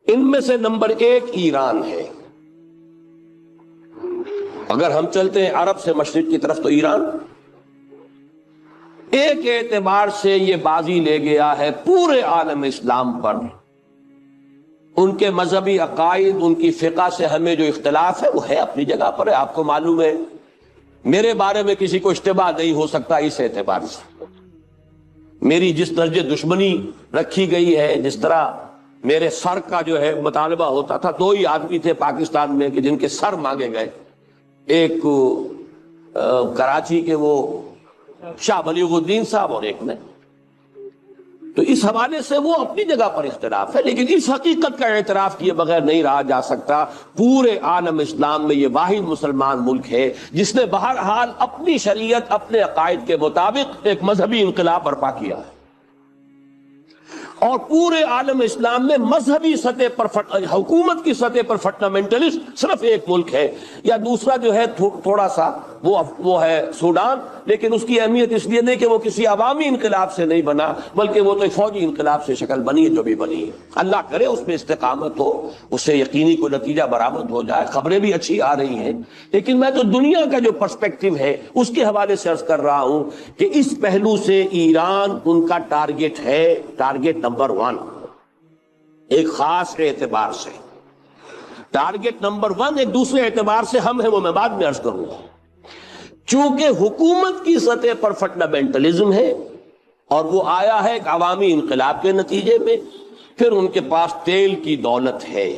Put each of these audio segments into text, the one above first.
ان میں سے نمبر 1 ایران ہے۔ اگر ہم چلتے ہیں عرب سے مشرق کی طرف تو ایران ایک اعتبار سے یہ بازی لے گیا ہے پورے عالم اسلام پر۔ ان کے مذہبی عقائد، ان کی فقہ سے ہمیں جو اختلاف ہے وہ ہے اپنی جگہ پر ہے۔ آپ کو معلوم ہے میرے بارے میں کسی کو اشتباہ نہیں ہو سکتا اس اعتبار سے۔ میری جس درجے دشمنی رکھی گئی ہے، جس طرح میرے سر کا جو ہے مطالبہ ہوتا تھا، 2 ہی آدمی تھے پاکستان میں کہ جن کے سر مانگے گئے، ایک کراچی کے وہ شاہ بلیغ الدین صاحب اور ایک نے۔ تو اس حوالے سے وہ اپنی جگہ پر اختلاف ہے، لیکن اس حقیقت کا اعتراف کیے بغیر نہیں رہا جا سکتا پورے عالم اسلام میں یہ واحد مسلمان ملک ہے جس نے بہرحال اپنی شریعت، اپنے عقائد کے مطابق ایک مذہبی انقلاب برپا کیا ہے۔ اور پورے عالم اسلام میں مذہبی سطح پر حکومت کی سطح پر فنڈامنٹلسٹ صرف ایک ملک ہے، یا دوسرا جو ہے تھوڑا سا وہ ہے سوڈان، لیکن اس کی اہمیت اس لیے نہیں کہ وہ کسی عوامی انقلاب سے نہیں بنا، بلکہ وہ تو ایک فوجی انقلاب سے شکل بنی ہے جو بھی بنی ہے۔ اللہ کرے اس میں استقامت ہو، اس سے یقینی کوئی نتیجہ برآمد ہو جائے۔ خبریں بھی اچھی آ رہی ہیں، لیکن میں تو دنیا کا جو پرسپیکٹو ہے اس کے حوالے سے عرض کر رہا ہوں کہ اس پہلو سے ایران ان کا ٹارگٹ ہے، ٹارگٹ نمبر 1 ایک خاص اعتبار سے۔ ٹارگٹ نمبر 1 ایک دوسرے اعتبار سے ہم ہیں، وہ میں بعد میں عرض کروں گا۔ چونکہ حکومت کی سطح پر فنڈامنٹلزم ہے اور وہ آیا ہے ایک عوامی انقلاب کے نتیجے میں، پھر ان کے پاس تیل کی دولت ہے،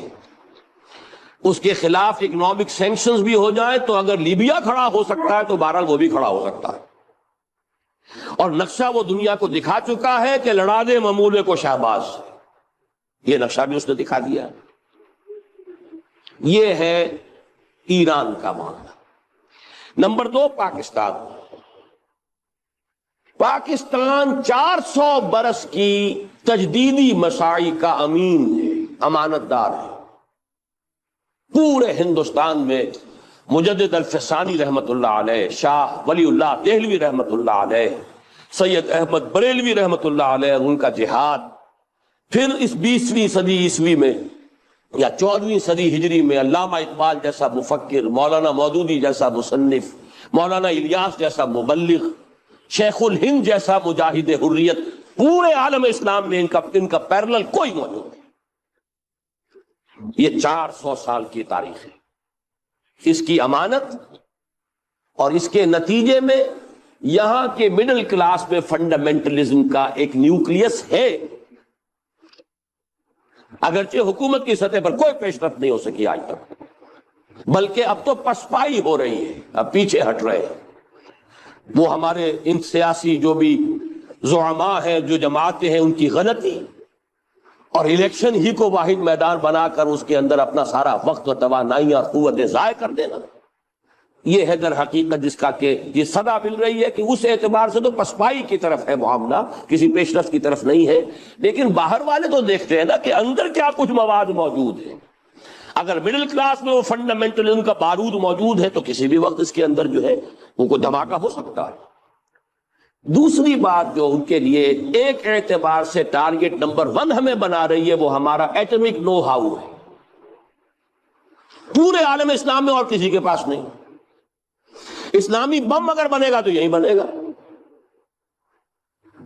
اس کے خلاف اکنامک سینکشنز بھی ہو جائیں تو اگر لیبیا کھڑا ہو سکتا ہے تو بہرحال وہ بھی کھڑا ہو سکتا ہے، اور نقشہ وہ دنیا کو دکھا چکا ہے کہ لڑا دے ممولے کو شہباز، یہ نقشہ بھی اس نے دکھا دیا۔ یہ ہے ایران کا معاملہ۔ نمبر 2 پاکستان۔ پاکستان 400 برس کی تجدیدی مساعی کا امین ہے، امانت دار ہے۔ پورے ہندوستان میں مجدد الفسانی رحمت اللہ علیہ، شاہ ولی اللہ دہلوی رحمت اللہ علیہ، سید احمد بریلوی رحمت اللہ علیہ، ان کا جہاد، پھر اس 20ویں صدی عیسوی میں یا 14ویں صدی ہجری میں علامہ اقبال جیسا مفکر، مولانا مودودی جیسا مصنف، مولانا الیاس جیسا مبلغ، شیخ الہند جیسا مجاہد حریت، پورے عالم اسلام میں ان کا پیرلل کوئی موجود نہیں۔ یہ 400 سال کی تاریخ ہے، اس کی امانت اور اس کے نتیجے میں یہاں کے مڈل کلاس میں فنڈامنٹلزم کا ایک نیوکلیس ہے، اگرچہ حکومت کی سطح پر کوئی پیش رفت نہیں ہو سکی آج تک، بلکہ اب تو پسپائی ہو رہی ہے، اب پیچھے ہٹ رہے ہیں۔ وہ ہمارے ان سیاسی جو بھی زعماء ہیں، جو جماعتیں ہیں، ان کی غلطی اور الیکشن ہی کو واحد میدان بنا کر اس کے اندر اپنا سارا وقت و توانائی اور قوتیں ضائع کر دینا، یہ ہے در حقیقت جس کا کہ یہ صدا مل رہی ہے کہ اس اعتبار سے تو پسپائی کی طرف ہے معاملہ، کسی پیش رفت کی طرف نہیں ہے۔ لیکن باہر والے تو دیکھتے ہیں نا کہ اندر کیا کچھ مواد موجود ہے۔ اگر مڈل کلاس میں وہ فنڈامنٹلزم کا بارود موجود ہے تو کسی بھی وقت اس کے اندر جو ہے وہ کوئی دھماکہ ہو سکتا ہے۔ دوسری بات جو ان کے لیے ایک اعتبار سے ٹارگٹ نمبر 1 ہمیں بنا رہی ہے، وہ ہمارا ایٹمک نو ہاؤ ہے۔ پورے عالم اسلام میں اور کسی کے پاس نہیں۔ اسلامی بم اگر بنے گا تو یہی بنے گا۔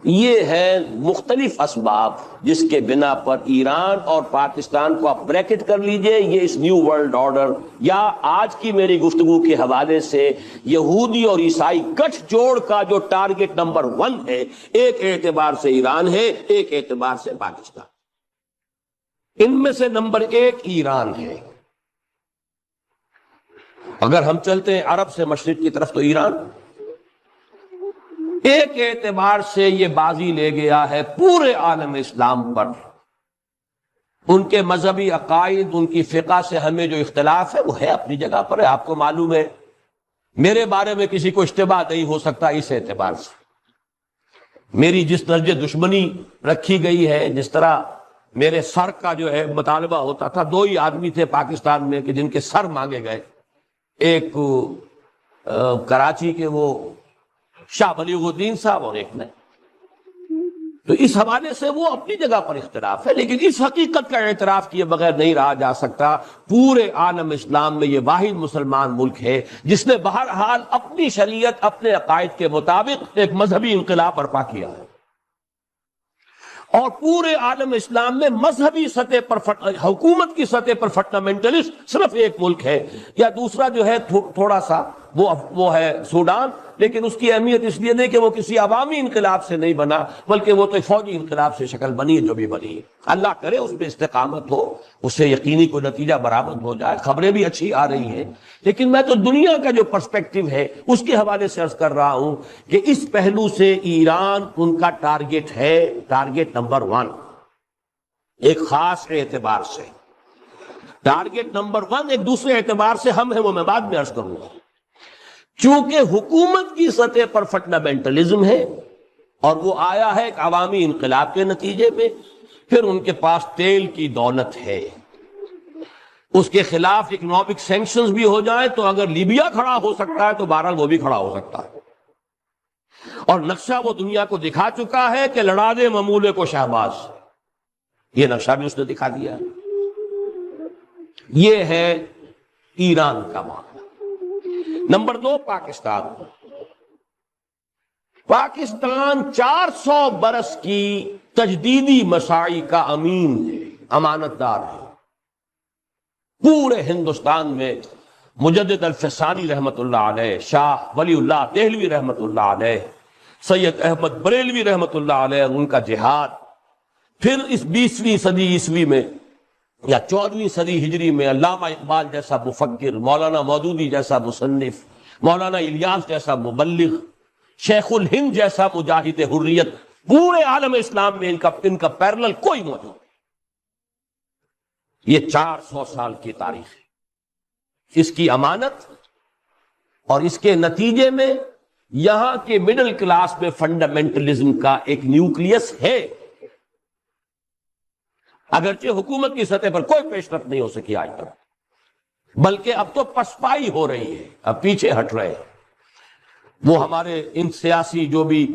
یہ ہے مختلف اسباب جس کے بنا پر ایران اور پاکستان کو آپ بریکٹ کر لیجئے، یہ اس نیو ورلڈ آرڈر یا آج کی میری گفتگو کے حوالے سے یہودی اور عیسائی گٹھ جوڑ کا جو ٹارگٹ نمبر 1 ہے، ایک اعتبار سے ایران ہے، ایک اعتبار سے پاکستان۔ ان میں سے نمبر 1 ایران ہے۔ اگر ہم چلتے ہیں عرب سے مشرق کی طرف تو ایران ایک اعتبار سے یہ بازی لے گیا ہے پورے عالم اسلام پر۔ ان کے مذہبی عقائد، ان کی فقہ سے ہمیں جو اختلاف ہے وہ ہے اپنی جگہ پر ہے۔ آپ کو معلوم ہے میرے بارے میں کسی کو اشتباہ نہیں ہو سکتا اس اعتبار سے۔ میری جس درجے دشمنی رکھی گئی ہے، جس طرح میرے سر کا جو ہے مطالبہ ہوتا تھا، 2 ہی آدمی تھے پاکستان میں کہ جن کے سر مانگے گئے، ایک کراچی کے وہ شاہ بلیغ الدین صاحب اور ایک نے۔ تو اس حوالے سے وہ اپنی جگہ پر اختلاف ہے، لیکن اس حقیقت کا اعتراف کیے بغیر نہیں رہا جا سکتا پورے عالم اسلام میں یہ واحد مسلمان ملک ہے جس نے بہرحال اپنی شریعت اپنے عقائد کے مطابق ایک مذہبی انقلاب برپا کیا ہے، اور پورے عالم اسلام میں مذہبی سطح پر حکومت کی سطح پر فنڈامنٹلسٹ صرف ایک ملک ہے، یا دوسرا جو ہے تھوڑا سا وہ ہے سوڈان، لیکن اس کی اہمیت اس لیے نہیں کہ وہ کسی عوامی انقلاب سے نہیں بنا، بلکہ وہ تو فوجی انقلاب سے شکل بنی ہے جو بھی بنی ہے۔ اللہ کرے اس پہ استقامت ہو، اس سے یقینی کوئی نتیجہ برآمد ہو جائے، خبریں بھی اچھی آ رہی ہیں، لیکن میں تو دنیا کا جو پرسپیکٹو ہے اس کے حوالے سے عرض کر رہا ہوں کہ اس پہلو سے ایران ان کا ٹارگٹ ہے، ٹارگٹ نمبر 1 ایک خاص اعتبار سے۔ ٹارگٹ نمبر 1 ایک دوسرے اعتبار سے ہم ہیں، وہ میں بعد میں عرض کروں گا۔ چونکہ حکومت کی سطح پر فنڈامنٹلزم ہے اور وہ آیا ہے ایک عوامی انقلاب کے نتیجے میں، پھر ان کے پاس تیل کی دولت ہے، اس کے خلاف اکنامک سینکشنز بھی ہو جائیں تو اگر لیبیا کھڑا ہو سکتا ہے تو بہرحال وہ بھی کھڑا ہو سکتا ہے، اور نقشہ وہ دنیا کو دکھا چکا ہے کہ لڑا دے ممولے کو شہباز، یہ نقشہ بھی اس نے دکھا دیا۔ یہ ہے ایران کا معاملہ۔ نمبر 2 پاکستان۔ پاکستان 400 برس کی تجدیدی مساعی کا امین ہے، امانت دار ہے۔ پورے ہندوستان میں مجدد الفسانی رحمت اللہ علیہ، شاہ ولی اللہ دہلوی رحمت اللہ علیہ، سید احمد بریلوی رحمت اللہ علیہ، ان کا جہاد، پھر اس 20ویں صدی عیسوی میں یا 14ویں صدی ہجری میں علامہ اقبال جیسا مفکر، مولانا مودودی جیسا مصنف، مولانا الیاس جیسا مبلغ، شیخ الہند جیسا مجاہد حریت، پورے عالم اسلام میں ان کا پیرلل کوئی موجود نہیں۔ یہ 400 سال کی تاریخ ہے، اس کی امانت اور اس کے نتیجے میں یہاں کے مڈل کلاس میں فنڈامنٹلزم کا ایک نیوکلیس ہے، اگرچہ حکومت کی سطح پر کوئی پیش رفت نہیں ہو سکی آج تک، بلکہ اب تو پسپائی ہو رہی ہے، اب پیچھے ہٹ رہے ہیں۔ وہ ہمارے ان سیاسی جو بھی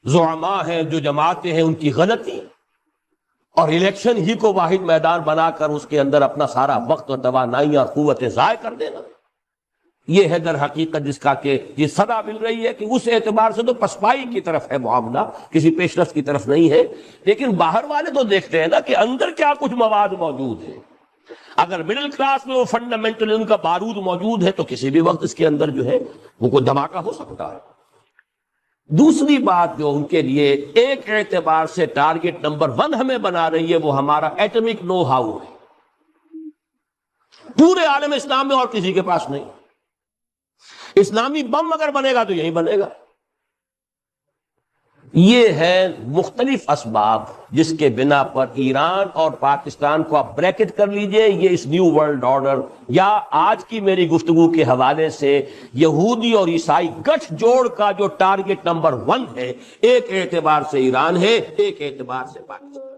زعماء ہیں، جو جماعتیں ہیں، ان کی غلطی اور الیکشن ہی کو واحد میدان بنا کر اس کے اندر اپنا سارا وقت اور توانائی اور قوتیں ضائع کر دینا، یہ ہے در حقیقت جس کا کہ یہ صدا مل رہی ہے کہ اس اعتبار سے تو پسپائی کی طرف ہے معاملہ، کسی پیش رفت کی طرف نہیں ہے۔ لیکن باہر والے تو دیکھتے ہیں نا کہ اندر کیا کچھ مواد موجود ہے۔ اگر مڈل کلاس میں وہ فنڈامنٹلزم کا بارود موجود ہے تو کسی بھی وقت اس کے اندر جو ہے وہ کوئی دھماکہ ہو سکتا ہے۔ دوسری بات جو ان کے لیے ایک اعتبار سے ٹارگٹ نمبر 1 ہمیں بنا رہی ہے، وہ ہمارا ایٹمک نو ہاؤ ہے۔ پورے عالم اسلام میں اور کسی کے پاس نہیں۔ اسلامی بم اگر بنے گا تو یہی بنے گا۔ یہ ہے مختلف اسباب جس کے بنا پر ایران اور پاکستان کو آپ بریکٹ کر لیجئے، یہ اس نیو ورلڈ آرڈر یا آج کی میری گفتگو کے حوالے سے یہودی اور عیسائی گٹھ جوڑ کا جو ٹارگٹ نمبر 1 ہے، ایک اعتبار سے ایران ہے، ایک اعتبار سے پاکستان۔